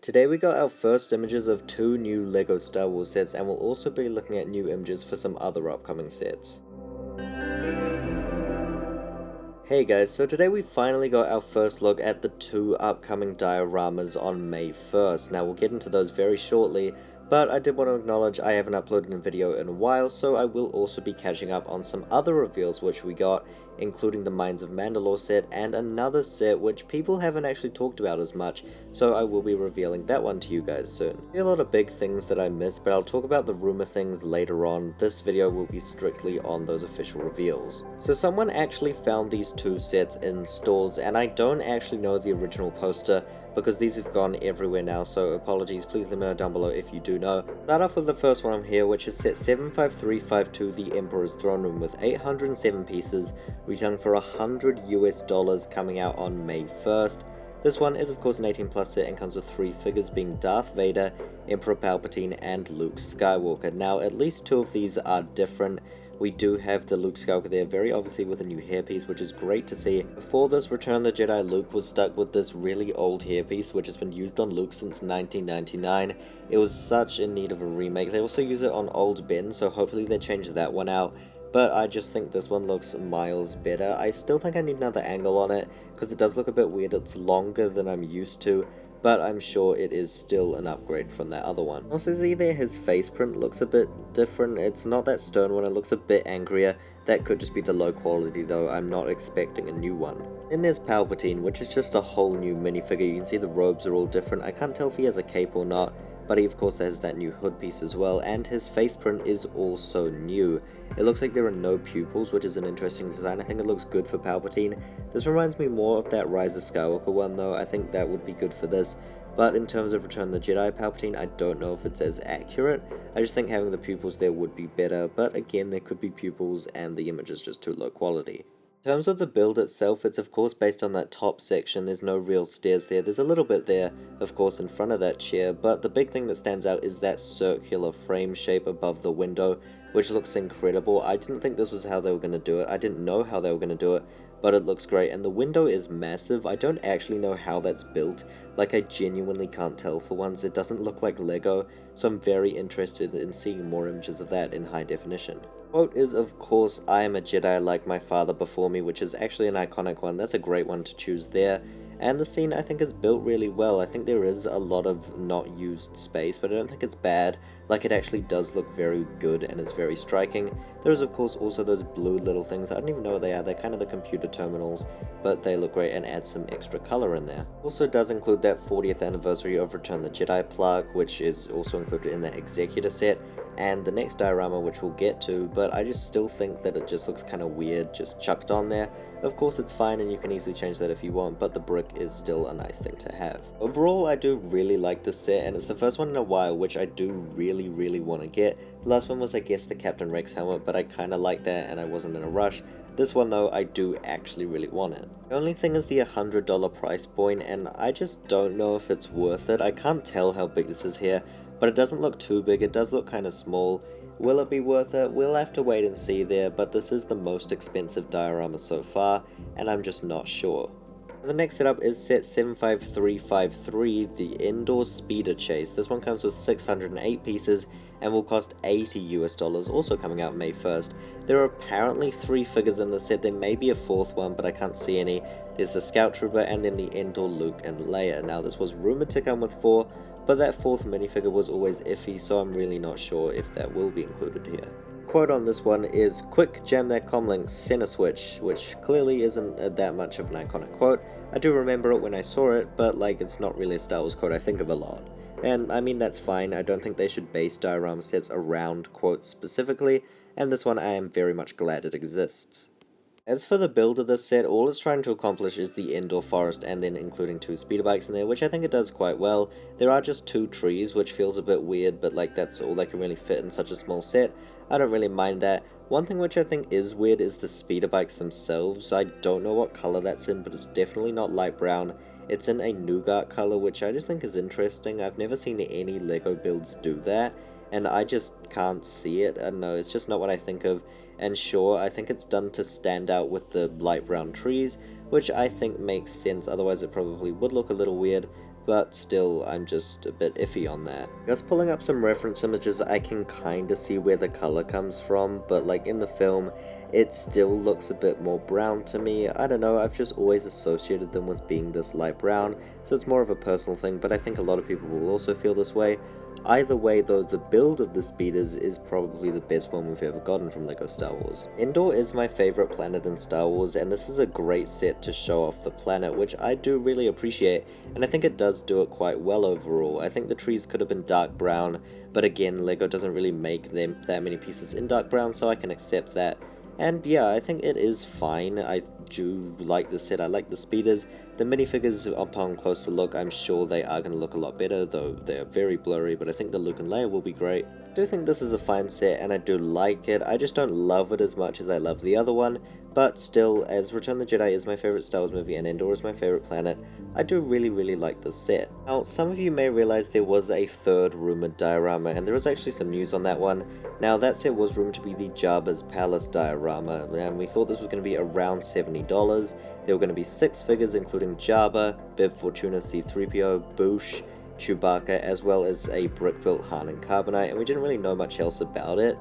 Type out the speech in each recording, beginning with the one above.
Today we got our first images of two new LEGO Star Wars sets, and we'll also be looking at new images for some other upcoming sets. Hey guys, so today we finally got our first look at the two upcoming dioramas on May 1st. Now we'll get into those very shortly, but I did want to acknowledge I haven't uploaded a video in a while, so I will also be catching up on some other reveals which we got, including the Mines of Mandalore set and another set which people haven't actually talked about as much, so I will be revealing that one to you guys soon. There are a lot of big things that I missed, but I'll talk about the rumor things later on. This video will be strictly on those official reveals. So someone actually found these two sets in stores, and I don't actually know the original poster, because these have gone everywhere now, so apologies, please let me know down below if you do know. Start off with the first one on here, which is set 75352, the Emperor's Throne Room, with 807 pieces, retailing for $100 coming out on May 1st. This one is of course an 18+ set and comes with 3 figures, being Darth Vader, Emperor Palpatine, and Luke Skywalker. Now at least 2 of these are different. We do have the Luke Skywalker there, very obviously with a new hairpiece, which is great to see. Before this, Return of the Jedi Luke was stuck with this really old hairpiece, which has been used on Luke since 1999. It was such in need of a remake. They also use it on old Ben, so hopefully they change that one out. But I just think this one looks miles better. I still think I need another angle on it, because it does look a bit weird. It's longer than I'm used to, but I'm sure it is still an upgrade from that other one. Also see there, his face print looks a bit different. It's not that stone one, it looks a bit angrier. That could just be the low quality though, I'm not expecting a new one. Then there's Palpatine, which is just a whole new minifigure. You can see the robes are all different. I can't tell if he has a cape or not, but he of course has that new hood piece as well, and his face print is also new. It looks like there are no pupils, which is an interesting design. I think it looks good for Palpatine. This reminds me more of that Rise of Skywalker one though. I think that would be good for this. But in terms of Return of the Jedi Palpatine, I don't know if it's as accurate. I just think having the pupils there would be better, but again, there could be pupils and the image is just too low quality. In terms of the build itself, it's of course based on that top section. There's no real stairs there. There's a little bit there, of course, in front of that chair, but the big thing that stands out is that circular frame shape above the window, which looks incredible. I didn't think this was how they were going to do it. I didn't know how they were going to do it, but it looks great, and the window is massive. I don't actually know how that's built. Like, I genuinely can't tell for once. It doesn't look like Lego, so I'm very interested in seeing more images of that in high definition. Quote is, of course, "I am a Jedi like my father before me," which is actually an iconic one. That's a great one to choose there. And the scene, I think, is built really well. I think there is a lot of not used space, but I don't think it's bad. Like, it actually does look very good, and it's very striking. There is, of course, also those blue little things. I don't even know what they are. They're kind of the computer terminals, but they look great and add some extra color in there. Also does include that 40th anniversary of Return of the Jedi plaque, which is also included in that Executor set, and the next diorama, which we'll get to, but I just still think that it just looks kind of weird, just chucked on there. Of course it's fine and you can easily change that if you want, but the brick is still a nice thing to have. Overall, I do really like this set, and it's the first one in a while which I do really want to get. The last one was, I guess, the Captain Rex helmet, but I kind of like that and I wasn't in a rush. This one though, I do actually really want it. The only thing is the $100 price point, and I just don't know if it's worth it. I can't tell how big this is here, but it doesn't look too big. It does look kind of small. Will it be worth it? We'll have to wait and see there, but this is the most expensive diorama so far, and I'm just not sure. The next setup is set 75353, the Indoor Speeder Chase. This one comes with 608 pieces and will cost $80, also coming out May 1st. There are apparently 3 figures in the set. There may be a 4th one, but I can't see any. There's the Scout Trooper and then the Endor Luke and Leia. Now this was rumored to come with 4, but that 4th minifigure was always iffy, so I'm really not sure if that will be included here. Quote on this one is, "Quick, jam that comlink center switch," which clearly isn't that much of an iconic quote. I do remember it when I saw it, but like, it's not really a Star Wars quote I think of a lot. And I mean, that's fine. I don't think they should base diorama sets around quotes specifically, and this one I am very much glad it exists. As for the build of this set, all it's trying to accomplish is the indoor forest and then including 2 speeder bikes in there, which I think it does quite well. There are just 2 trees, which feels a bit weird, but like, that's all they can really fit in such a small set. I don't really mind that. One thing which I think is weird is the speeder bikes themselves. I don't know what color that's in, but it's definitely not light brown. It's in a nougat color, which I just think is interesting. I've never seen any Lego builds do that, and I just can't see it. I don't know, it's just not what I think of. And sure, I think it's done to stand out with the light brown trees, which I think makes sense, otherwise it probably would look a little weird, but still I'm just a bit iffy on that. Just pulling up some reference images, I can kinda see where the color comes from, but like in the film, it still looks a bit more brown to me. I don't know, I've just always associated them with being this light brown, so it's more of a personal thing, but I think a lot of people will also feel this way. Either way though, the build of the speeders is probably the best one we've ever gotten from LEGO Star Wars. Endor is my favorite planet in Star Wars, and this is a great set to show off the planet, which I do really appreciate, and I think it does do it quite well overall. I think the trees could have been dark brown, but again, LEGO doesn't really make them that many pieces in dark brown, so I can accept that. And yeah, I think it is fine. I do like the set, I like the speeders. The minifigures, upon closer look, I'm sure they are going to look a lot better, though they're very blurry, but I think the Luke and Leia will be great. I do think this is a fine set, and I do like it. I just don't love it as much as I love the other one, but still, as Return of the Jedi is my favorite Star Wars movie and Endor is my favorite planet, I do really like this set. Now, some of you may realize there was a third rumored diorama, and there was actually some news on that one. Now, that set was rumored to be the Jabba's Palace diorama, and we thought this was going to be around $70. There were going to be 6 figures, including Jabba, Bib Fortuna, C-3PO, Boosh, Chewbacca, as well as a brick-built Han and Carbonite, and we didn't really know much else about it.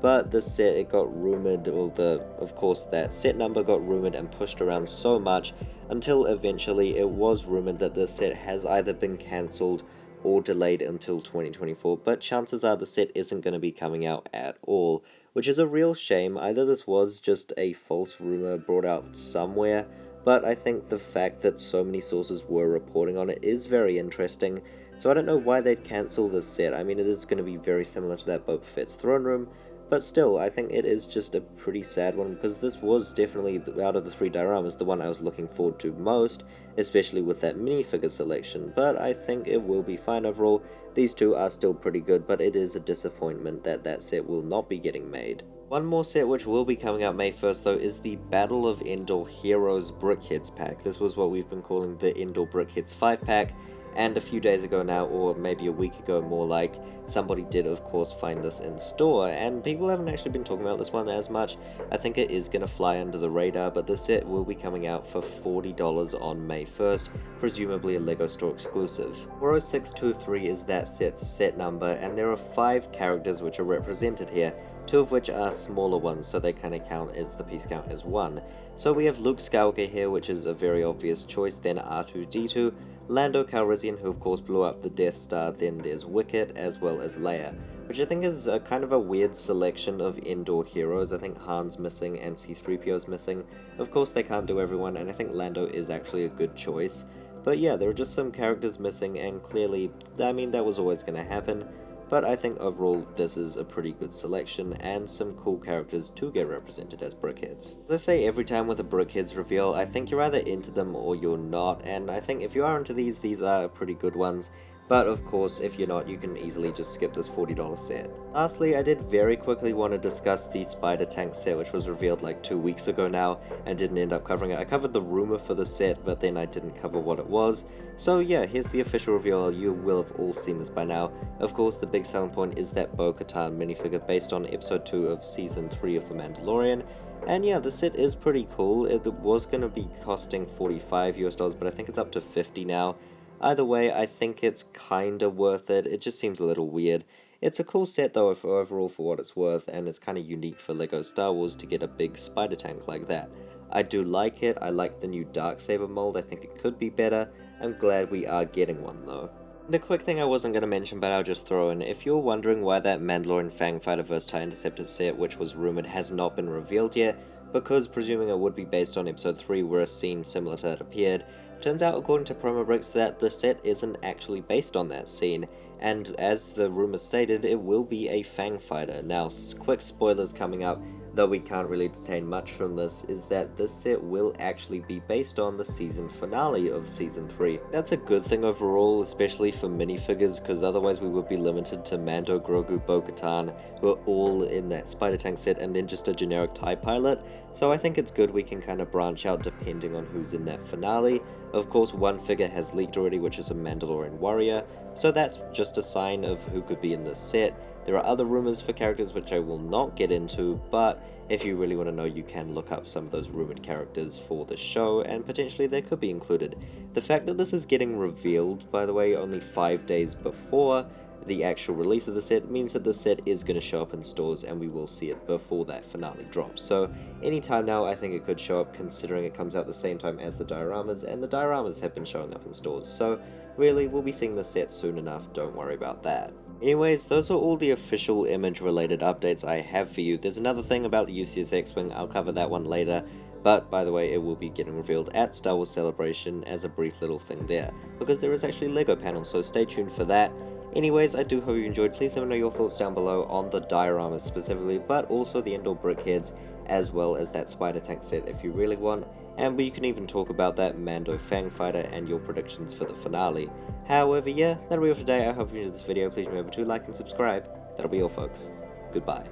But this set, it got rumored, or of course that set number got rumored and pushed around so much, until eventually it was rumored that this set has either been cancelled or delayed until 2024, but chances are the set isn't going to be coming out at all, which is a real shame. Either this was just a false rumor brought out somewhere, but I think the fact that so many sources were reporting on it is very interesting, so I don't know why they'd cancel this set. I mean, it is going to be very similar to that Boba Fett's throne room, but still, I think it is just a pretty sad one, because this was definitely, out of the 3 dioramas, the one I was looking forward to most, especially with that minifigure selection, but I think it will be fine overall. These 2 are still pretty good, but it is a disappointment that that set will not be getting made. One more set which will be coming out May 1st though is the Battle of Endor Heroes Brickheads pack. This was what we've been calling the Endor Brickheads 5 pack, and a few days ago now, or maybe a week ago more like, somebody did of course find this in store, and people haven't actually been talking about this one as much. I think it is going to fly under the radar, but the set will be coming out for $40 on May 1st, presumably a LEGO store exclusive. 40623 is that set's set number, and there are 5 characters which are represented here, 2 of which are smaller ones, so they kind of count as the piece count as 1. So we have Luke Skywalker here, which is a very obvious choice, then R2-D2, Lando Calrissian, who of course blew up the Death Star, then there's Wicket, as well as Leia, which I think is a kind of a weird selection of Endor heroes. I think Han's missing and C-3PO's missing. Of course they can't do everyone, and I think Lando is actually a good choice. But yeah, there are just some characters missing, and clearly, I mean, that was always going to happen. But I think overall this is a pretty good selection, and some cool characters to get represented as Brickheads. As I say every time with a Brickheads reveal, I think you're either into them or you're not, and I think if you are into these are pretty good ones. But of course, if you're not, you can easily just skip this $40 set. Lastly, I did very quickly want to discuss the Spider Tank set, which was revealed like 2 weeks ago now, and didn't end up covering it. I covered the rumor for the set, but then I didn't cover what it was. So yeah, here's the official reveal. You will have all seen this by now. Of course, the big selling point is that Bo-Katan minifigure based on episode 2 of season 3 of The Mandalorian. And yeah, the set is pretty cool. It was going to be costing $45 but I think it's up to $50 now. Either way, I think it's kinda worth it. It just seems a little weird. It's a cool set though overall for what it's worth, and it's kinda unique for LEGO Star Wars to get a big spider tank like that. I do like it. I like the new Darksaber mold. I think it could be better. I'm glad we are getting one though. And a quick thing I wasn't going to mention, but I'll just throw in, if you're wondering why that Mandalorian Fang Fighter vs TIE Interceptor set, which was rumored, has not been revealed yet, because presuming it would be based on episode 3 where a scene similar to that appeared, turns out according to promo bricks that the set isn't actually based on that scene, and as the rumor stated, it will be a Fang Fighter. Now, quick spoilers coming up, though we can't really detain much from this, is that this set will actually be based on the season finale of season 3. That's a good thing overall, especially for minifigures, because otherwise we would be limited to Mando, Grogu, Bo-Katan, who are all in that Spider Tank set, and then just a generic TIE pilot. So I think it's good we can kind of branch out depending on who's in that finale. Of course, one figure has leaked already, which is a Mandalorian warrior, so that's just a sign of who could be in this set. There are other rumors for characters which I will not get into, but if you really want to know, you can look up some of those rumored characters for the show, and potentially they could be included. The fact that this is getting revealed, by the way, only 5 days before the actual release of the set means that the set is going to show up in stores and we will see it before that finale drops. So anytime now I think it could show up, considering it comes out the same time as the dioramas, and the dioramas have been showing up in stores. So really, we'll be seeing the set soon enough, don't worry about that. Anyways, those are all the official image related updates I have for you. There's another thing about the UCS X-Wing, I'll cover that one later. But, by the way, it will be getting revealed at Star Wars Celebration as a brief little thing there, because there is actually LEGO panels, so stay tuned for that. Anyways, I do hope you enjoyed. Please let me know your thoughts down below on the dioramas specifically, but also the Endor brickheads, as well as that spider tank set if you really want, and we can even talk about that Mando Fang fighter and your predictions for the finale. However, yeah, that'll be all for today. I hope you enjoyed this video. Please remember to like and subscribe. That'll be all, folks. Goodbye.